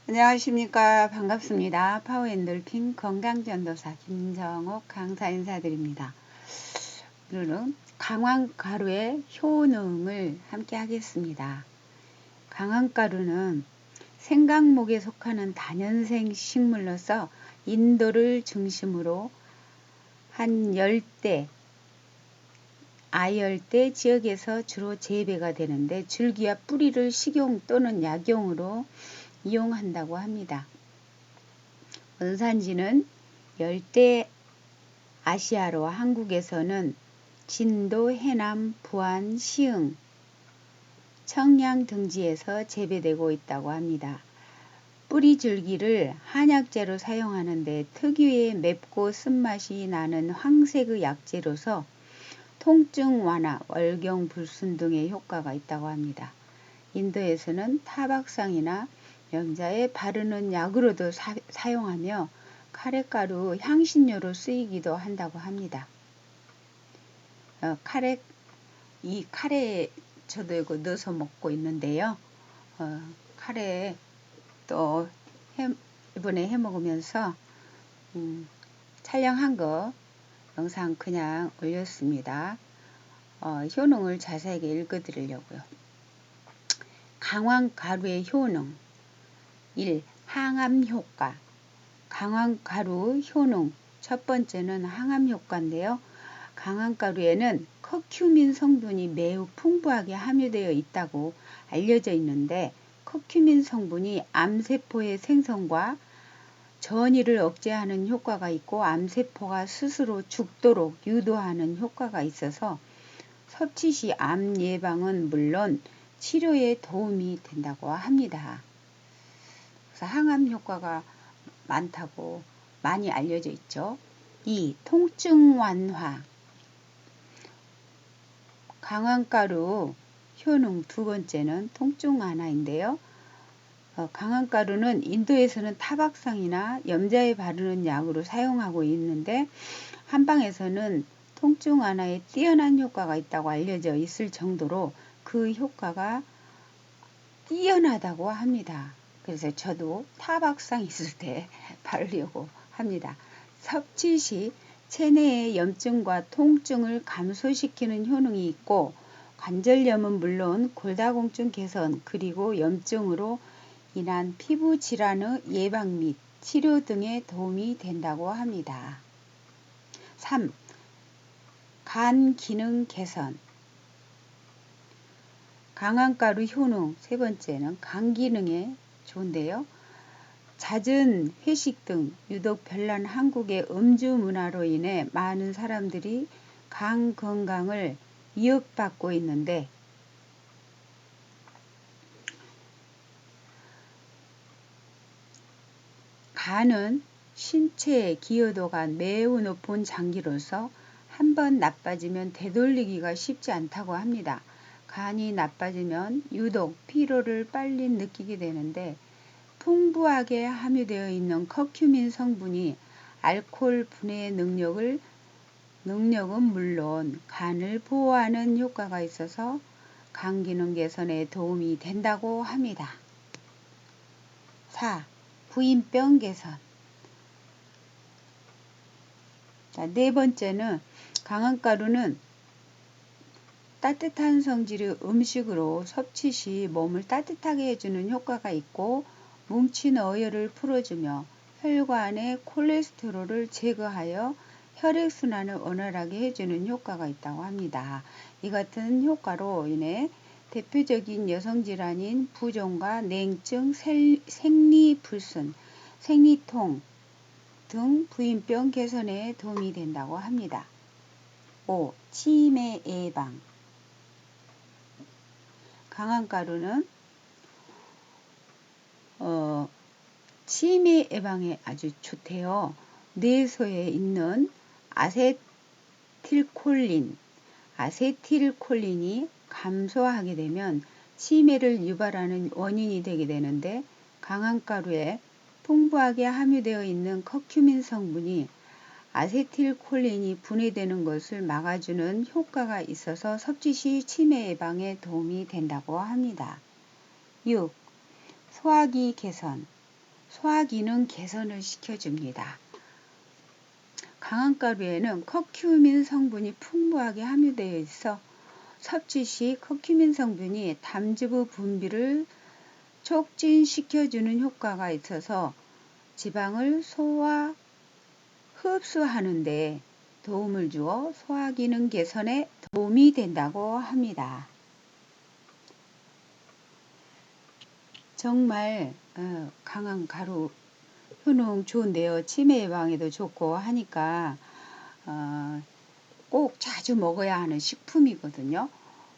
안녕하십니까. 반갑습니다. 파워엔돌핀 건강전도사 김정옥 강사 인사드립니다. 오늘은 강황가루의 효능을 함께 하겠습니다. 강황가루는 생강목에 속하는 다년생 식물로서 인도를 중심으로 한 열대, 아열대 지역에서 주로 재배가 되는데 줄기와 뿌리를 식용 또는 약용으로 이용한다고 합니다. 원산지는 열대 아시아로 한국에서는 진도, 해남, 부안, 시흥, 청양 등지에서 재배되고 있다고 합니다. 뿌리 줄기를 한약재로 사용하는데 특유의 맵고 쓴맛이 나는 황색의 약재로서 통증 완화, 월경불순 등의 효과가 있다고 합니다. 인도에서는 타박상이나 염자에 바르는 약으로도 사용하며 카레가루 향신료로 쓰이기도 한다고 합니다. 카레 저도 이거 넣어서 먹고 있는데요. 카레 또 이번에 해 먹으면서 촬영한 거 영상 그냥 올렸습니다. 효능을 자세하게 읽어드리려고요. 강황가루의 효능 1. 항암 효과. 강황가루 효능 첫 번째는 항암 효과인데요. 강황가루에는 커큐민 성분이 매우 풍부하게 함유되어 있다고 알려져 있는데 커큐민 성분이 암세포의 생성과 전이를 억제하는 효과가 있고 암세포가 스스로 죽도록 유도하는 효과가 있어서 섭취 시 암 예방은 물론 치료에 도움이 된다고 합니다. 그래서 항암 효과가 많다고 많이 알려져 있죠. 2. 통증 완화. 강황가루 효능 두 번째는 통증 완화인데요. 강황가루는 인도에서는 타박상이나 염자에 바르는 약으로 사용하고 있는데 한방에서는 통증 완화에 뛰어난 효과가 있다고 알려져 있을 정도로 그 효과가 뛰어나다고 합니다. 그래서 저도 타박상 있을 때 바르려고 합니다. 섭취 시 체내의 염증과 통증을 감소시키는 효능이 있고 관절염은 물론 골다공증 개선 그리고 염증으로 인한 피부 질환의 예방 및 치료 등에 도움이 된다고 합니다. 3. 간 기능 개선. 강황가루 효능 세 번째는 간 기능에 좋은데요. 잦은 회식 등 유독 별난 한국의 음주 문화로 인해 많은 사람들이 간 건강을 위협받고 있는데 간은 신체의 기여도가 매우 높은 장기로서 한번 나빠지면 되돌리기가 쉽지 않다고 합니다. 간이 나빠지면 유독 피로를 빨리 느끼게 되는데 풍부하게 함유되어 있는 커큐민 성분이 알코올 분해 능력은 물론 간을 보호하는 효과가 있어서 간 기능 개선에 도움이 된다고 합니다. 4. 부인병 개선. 네 번째는 강황가루는 따뜻한 성질의 음식으로 섭취 시 몸을 따뜻하게 해주는 효과가 있고 뭉친 어혈을 풀어주며 혈관의 콜레스테롤을 제거하여 혈액순환을 원활하게 해주는 효과가 있다고 합니다. 이 같은 효과로 인해 대표적인 여성질환인 부종과 냉증, 생리불순, 생리통 등 부인병 개선에 도움이 된다고 합니다. 5. 치매 예방. 강황가루는 치매 예방에 아주 좋대요. 뇌소에 있는 아세틸콜린이 감소하게 되면 치매를 유발하는 원인이 되게 되는데 강황가루에 풍부하게 함유되어 있는 커큐민 성분이 아세틸콜린이 분해되는 것을 막아주는 효과가 있어서 섭취 시 치매 예방에 도움이 된다고 합니다. 6. 소화기 개선. 소화기능 개선을 시켜줍니다. 강황가루에는 커큐민 성분이 풍부하게 함유되어 있어 섭취 시 커큐민 성분이 담즙의 분비를 촉진시켜주는 효과가 있어서 지방을 흡수하는 데 도움을 주어 소화기능 개선에 도움이 된다고 합니다. 정말 강황가루 효능 좋은데요. 치매 예방에도 좋고 하니까 꼭 자주 먹어야 하는 식품이거든요.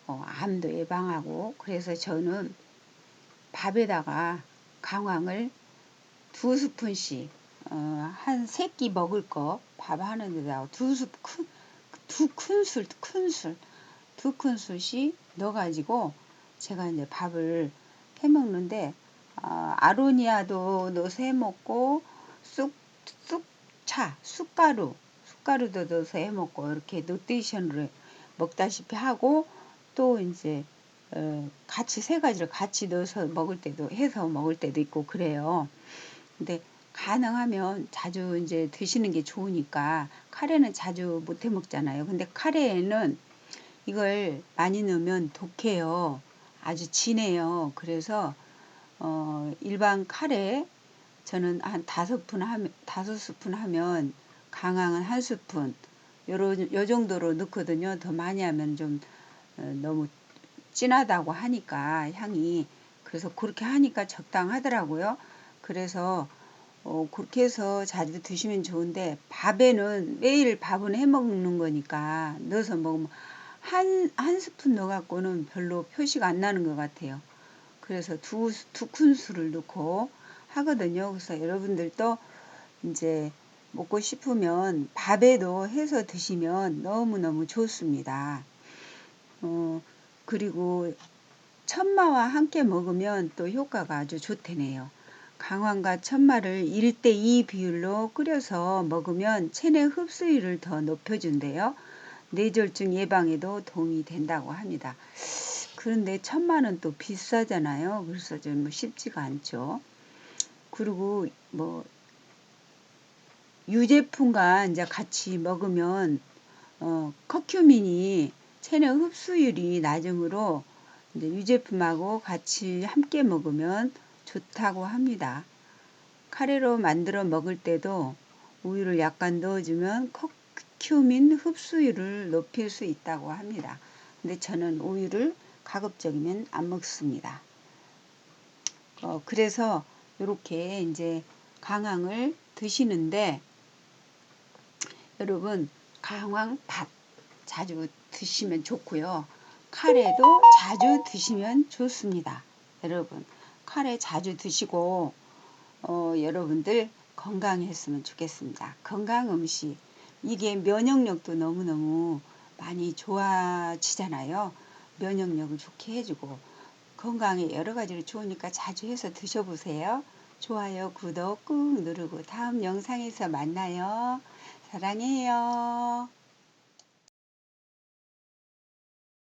암도 예방하고. 그래서 저는 밥에다가 강황을 2스푼씩 한 3끼 먹을 거 밥 하는 데다가 두 큰술씩 넣어가지고 제가 이제 밥을 해 먹는데 아로니아도 넣어서 해 먹고 쑥가루도 넣어서 해 먹고 이렇게 노테이션으로 먹다시피 하고 또 이제 같이 3가지를 같이 넣어서 해서 먹을 때도 있고 그래요. 근데 가능하면 자주 이제 드시는 게 좋으니까 카레는 자주 못 해 먹잖아요. 근데 카레에는 이걸 많이 넣으면 독해요. 아주 진해요. 그래서 일반 카레 저는 한 5스푼 하면 강황은 1스푼 요 정도로 넣거든요. 더 많이 하면 좀 너무 진하다고 하니까 향이 그래서 그렇게 하니까 적당하더라고요. 그래서 그렇게 해서 자주 드시면 좋은데 밥에는 매일 밥은 해 먹는 거니까 넣어서 먹으면 한 스푼 넣어갖고는 별로 표시가 안 나는 것 같아요. 그래서 두 큰술을 넣고 하거든요. 그래서 여러분들도 이제 먹고 싶으면 밥에도 해서 드시면 너무너무 좋습니다. 그리고 천마와 함께 먹으면 또 효과가 아주 좋다네요. 강황과 천마를 1:2 비율로 끓여서 먹으면 체내 흡수율을 더 높여준대요. 뇌졸중 예방에도 도움이 된다고 합니다. 그런데 천마는 또 비싸잖아요. 그래서 좀 쉽지가 않죠. 그리고 뭐 유제품과 이제 같이 먹으면 커큐민이 체내 흡수율이 낮으므로 이제 유제품하고 같이 함께 먹으면 좋다고 합니다. 카레로 만들어 먹을 때도 우유를 약간 넣어주면 커큐민 흡수율을 높일 수 있다고 합니다. 근데 저는 우유를 가급적이면 안 먹습니다. 그래서 이렇게 이제 강황을 드시는데 여러분 강황 밥 자주 드시면 좋고요. 카레도 자주 드시면 좋습니다. 여러분 카레 자주 드시고 여러분들 건강했으면 좋겠습니다. 건강 음식 이게 면역력도 너무너무 많이 좋아지잖아요. 면역력을 좋게 해주고 건강에 여러 가지로 좋으니까 자주 해서 드셔보세요. 좋아요, 구독 꾹 누르고 다음 영상에서 만나요. 사랑해요.